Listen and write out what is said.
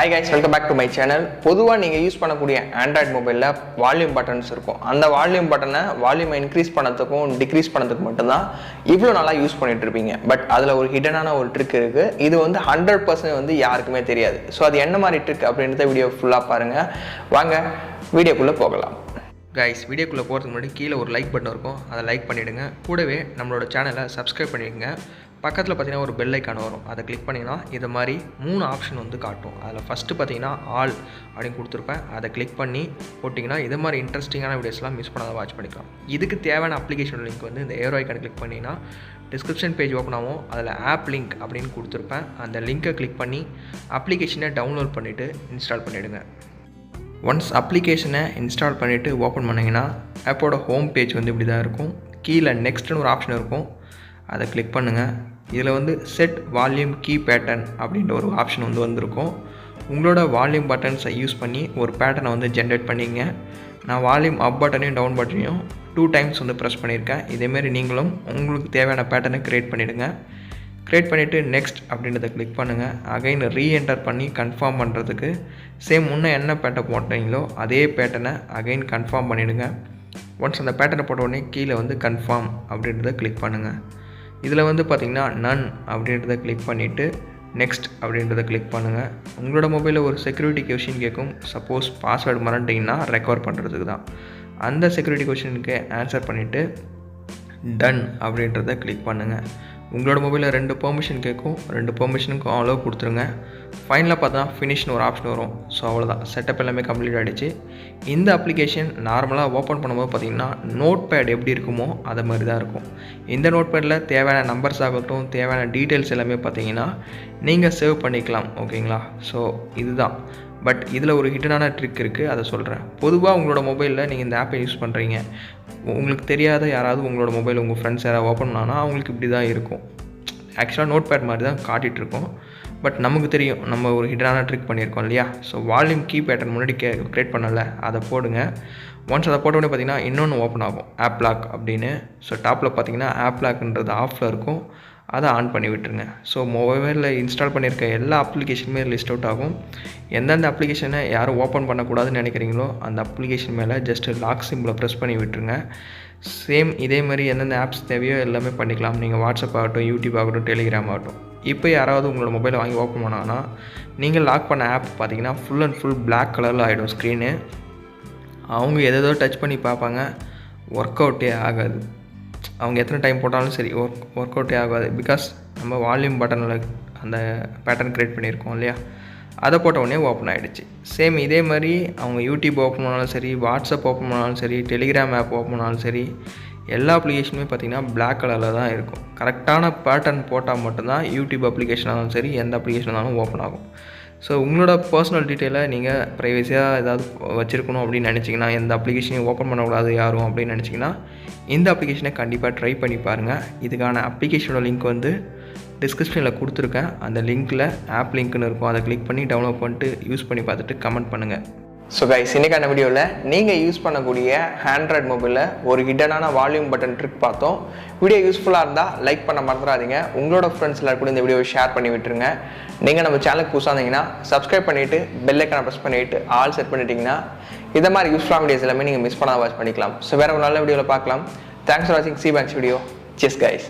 Hi guys, welcome back to my channel. பொதுவா நீங்க use பண்ணக்கூடிய Android மொபைல்ல வால்யூம் பட்டன்ஸ் இருக்கும். அந்த வால்யூம் பட்டனை வால்யூமை இன்க்ரீஸ் பண்ணதுக்கும் டிக்ரீஸ் பண்ணதுக்கு மட்டும் தான் இவ்வளவு நாளா யூஸ் பண்ணிட்டு இருப்பீங்க. பட் அதுல ஒரு ஹிடனான ஒரு ட்ரிக் இருக்கு. இது வந்து 100% வந்து யாருக்குமே தெரியாது. சோ அது என்ன மாதிரி ட்ரிக் அப்படின்றத வீடியோ ஃபுல்லா பாருங்க. வாங்க வீடியோக்குள்ள போகலாம். கைஸ், வீடியோக்குள்ளே போகிறதுக்கு முன்னாடி கீழே ஒரு லைக் பட்டன் இருக்கும், அதை லைக் பண்ணிவிடுங்க. கூடவே நம்மளோட சேனலை சப்ஸ்கிரைப் பண்ணிடுங்க. பக்கத்தில் பார்த்தீங்கன்னா ஒரு பெல் ஐக்கான் வரும், அதை கிளிக் பண்ணிங்கன்னா இது மாதிரி 3 ஆப்ஷன் வந்து காட்டும். அதில் ஃபஸ்ட்டு பார்த்தீங்கன்னா ஆல் அப்படின்னு கொடுத்துருப்பேன், அதை கிளிக் பண்ணி போட்டிங்கன்னா இது மாதிரி இன்ட்ரெஸ்டிங்கான வீடியோஸ்லாம் மிஸ் பண்ணாத வாட்ச் பண்ணிக்கலாம். இதுக்கு தேவையான அப்ளிகேஷன் லிங்க் வந்து இந்த ஏரோ ஐக்கான் கிளிக் பண்ணிங்கன்னா டிஸ்கிரிப்ஷன் பேஜ் ஓப்பன் ஆகும். அதில் ஆப் லிங்க் அப்படின்னு கொடுத்துருப்பேன், அந்த லிங்க்கை கிளிக் பண்ணி அப்ளிகேஷனை டவுன்லோட் பண்ணிவிட்டு இன்ஸ்டால் பண்ணிவிடுங்க. ஒன்ஸ் அப்ளிகேஷனை இன்ஸ்டால் பண்ணிவிட்டு ஓப்பன் பண்ணிங்கன்னா ஆப்போட ஹோம் பேஜ் வந்து இப்படி தான் இருக்கும். கீழே நெக்ஸ்ட்னு ஒரு ஆப்ஷன் இருக்கும், அதை கிளிக் பண்ணுங்கள். இதில் வந்து செட் வால்யூம் கீ பேட்டர்ன் அப்படின்ற ஒரு ஆப்ஷன் வந்து வந்திருக்கும். உங்களோட வால்யூம் பட்டன்ஸை யூஸ் பண்ணி ஒரு பேட்டர்னை வந்து ஜென்ரேட் பண்ணிங்க. நான் வால்யூம் அப் பட்டனையும் டவுன் பட்டனையும் 2 டைம்ஸ் வந்து ப்ரெஸ் பண்ணியிருக்கேன். இதேமாரி நீங்களும் உங்களுக்கு தேவையான பேட்டர்னை க்ரியேட் பண்ணிவிடுங்க. க்ரியேட் பண்ணிவிட்டு நெக்ஸ்ட் அப்படின்றத கிளிக் பண்ணுங்கள். அகைன் ரீஎன்டர் பண்ணி கன்ஃபார்ம் பண்ணுறதுக்கு சேம் முன்னே என்ன பேட்டர்ன் போட்டீங்களோ அதே பேட்டர்னை அகைன் கன்ஃபார்ம் பண்ணிவிடுங்க. ஒன்ஸ் அந்த பேட்டர்னை போட்ட உடனே கீழே வந்து கன்ஃபார்ம் அப்படின்றத கிளிக் பண்ணுங்கள். இதில் வந்து பார்த்திங்கன்னா நன் அப்படின்றத கிளிக் பண்ணிவிட்டு நெக்ஸ்ட் அப்படின்றத கிளிக் பண்ணுங்கள். உங்களோட மொபைலில் ஒரு செக்யூரிட்டி கொஷின் கேட்கும். சப்போஸ் பாஸ்வேர்டு மறந்துட்டிங்கன்னா ரெக்கவர் பண்ணுறதுக்கு தான். அந்த செக்யூரிட்டி கொஷினுக்கு ஆன்சர் பண்ணிவிட்டு டன் அப்படின்றத கிளிக் பண்ணுங்கள். உங்களோட மொபைலில் 2 பெர்மிஷன் கேட்கும், 2 பெர்மிஷனுக்கும் அலோவ் கொடுத்துருங்க. ஃபைனலாக பார்த்தா ஃபினிஷ்னு ஒரு ஆப்ஷன் வரும். ஸோ அவ்வளோதான், செட்டப் எல்லாமே கம்ப்ளீட் ஆகிடுச்சு. இந்த அப்ளிகேஷன் நார்மலாக ஓப்பன் பண்ணும்போது பார்த்திங்கன்னா நோட் பேட் எப்படி இருக்குமோ அதை மாதிரி தான் இருக்கும். இந்த நோட் பேடில் தேவையான நம்பர்ஸ் ஆகட்டும், தேவையான டீட்டெயில்ஸ் எல்லாமே பார்த்திங்கன்னா நீங்கள் சேவ் பண்ணிக்கலாம். ஓகேங்களா? ஸோ இதுதான். பட் இதில் ஒரு ஹிடனான ட்ரிக் இருக்குது, அதை சொல்கிறேன். பொதுவாக உங்களோட மொபைலில் நீங்கள் இந்த ஆப்பை யூஸ் பண்ணுறீங்க, உங்களுக்கு தெரியாத யாராவது உங்களோட மொபைல் உங்கள் ஃப்ரெண்ட்ஸ் யாராவது ஓப்பன் பண்ணாங்கன்னா அவங்களுக்கு இப்படி தான் இருக்கும். ஆக்சுவலாக நோட் பேட் மாதிரி தான் காட்டிகிட்ருக்கோம். பட் நமக்கு தெரியும் நம்ம ஒரு ஹிடனான ட்ரிக் பண்ணியிருக்கோம் இல்லையா? ஸோ வால்யூம் கீ பேட்டர்ன் முன்னாடி க்ரியேட் பண்ணல, அதை போடுங்க. ஒன்ஸ் அதை போட்ட உடனே பார்த்திங்கன்னா இன்னொன்று ஓப்பன் ஆகும், ஆப் லாக் அப்படின்னு. ஸோ டாப்பில் பார்த்திங்கன்னா ஆப் லாக்ன்றது ஆஃபில் இருக்கும், அதை ஆன் பண்ணி விட்டுருங்க. ஸோ மொபைலில் இன்ஸ்டால் பண்ணியிருக்க எல்லா அப்ளிகேஷனுமே லிஸ்ட் அவுட் ஆகும். எந்தெந்த அப்ளிகேஷனை யாரும் ஓப்பன் பண்ணக்கூடாதுன்னு நினைக்கிறீங்களோ அந்த அப்ளிகேஷன் மேலே ஜஸ்ட்டு லாக் சிம்பிளை ப்ரெஸ் பண்ணி விட்டுருங்க. சேம் இதே மாதிரி எந்தெந்த ஆப்ஸ் தேவையோ எல்லாமே பண்ணிக்கலாம். நீங்கள் வாட்ஸ்அப் ஆகட்டும், யூடியூப் ஆகட்டும், டெலிகிராம் ஆகட்டும். இப்போ யாராவது உங்களோட மொபைலை வாங்கி ஓப்பன் பண்ணாங்கன்னா நீங்கள் லாக் பண்ண ஆப் பார்த்தீங்கன்னா ஃபுல் அண்ட் ஃபுல் பிளாக் கலரில் ஆகிடும் ஸ்க்ரீனு. அவங்க எதோ டச் பண்ணி பார்ப்பாங்க, ஒர்க் அவுட்டே ஆகாது. அவங்க எத்தனை டைம் போட்டாலும் சரி ஒர்க் அவுட்டே ஆகாது. பிகாஸ் நம்ம வால்யூம் பட்டனில் அந்த பேட்டர்ன் க்ரியேட் பண்ணியிருக்கோம் இல்லையா? அதை போட்ட உடனே ஓப்பன் ஆகிடுச்சு. சேம் இதே மாதிரி அவங்க யூடியூப் ஓப்பன் பண்ணாலும் சரி, வாட்ஸ்அப் ஓப்பன் பண்ணாலும் சரி, டெலிகிராம் ஆப் ஓப்பன் பண்ணாலும் சரி, எல்லா அப்ளிகேஷனுமே பார்த்திங்கன்னா பிளாக் கலரில் தான் இருக்கும். கரெக்டான பேட்டர்ன் போட்டால் மட்டும்தான் யூடியூப் அப்ளிகேஷனாலும் சரி எந்த அப்ளிகேஷனாலும் ஓப்பன் ஆகும். ஸோ உங்களோட பர்சனல் டீட்டெயிலை நீங்கள் ப்ரைவசியாக ஏதாவது வச்சுருக்கணும் அப்படின்னு நினச்சிங்கன்னா, எந்த அப்ளிகேஷனையும் ஓப்பன் பண்ணக்கூடாது யாரும் அப்படின்னு நினச்சிங்கன்னா இந்த அப்ளிகேஷனை கண்டிப்பாக ட்ரை பண்ணி பாருங்கள். இதுக்கான அப்ளிகேஷனோட லிங்க் வந்து டிஸ்கிரிப்ஷனில் கொடுத்துருக்கேன். அந்த லிங்க்கில் ஆப் லிங்க்னு இருக்கும், அதை கிளிக் பண்ணி டவுன்லோட் பண்ணிட்டு யூஸ் பண்ணி பார்த்துட்டு கமெண்ட் பண்ணுங்கள். ஸோ கைஸ், இன்றைக்கான வீடியோவில் நீங்கள் யூஸ் பண்ணக்கூடிய ஆண்ட்ராய்ட் மொபைலில் ஒரு ஹிடனான வால்யூம் பட்டன் ட்ரிக் பார்த்தோம். வீடியோ யூஸ்ஃபுல்லாக இருந்தால் லைக் பண்ண மறந்துடாதீங்க. உங்களோட ஃப்ரெண்ட்ஸ் எல்லாரும் கூட இந்த வீடியோவை ஷேர் பண்ணி விட்டுருங்க. நீங்கள் நம்ம சேனலுக்கு புதுசாக இருந்தீங்கன்னா சப்ஸ்கிரைப் பண்ணிவிட்டு பெல் ஐக்கானை ப்ரெஸ் பண்ணிவிட்டு ஆல் செட் பண்ணிட்டீங்கன்னா இதை மாதிரி யூஸ்ஃபுல்லான வீடியோஸ் எல்லாமே நீங்கள் மிஸ் பண்ணாத வாட்ச் பண்ணிக்கலாம். ஸோ வேறு ஒரு நல்ல வீடியோவில் பார்க்கலாம். தேங்க்ஸ் ஃபார் வாட்சிங் C banks video. Chess guys.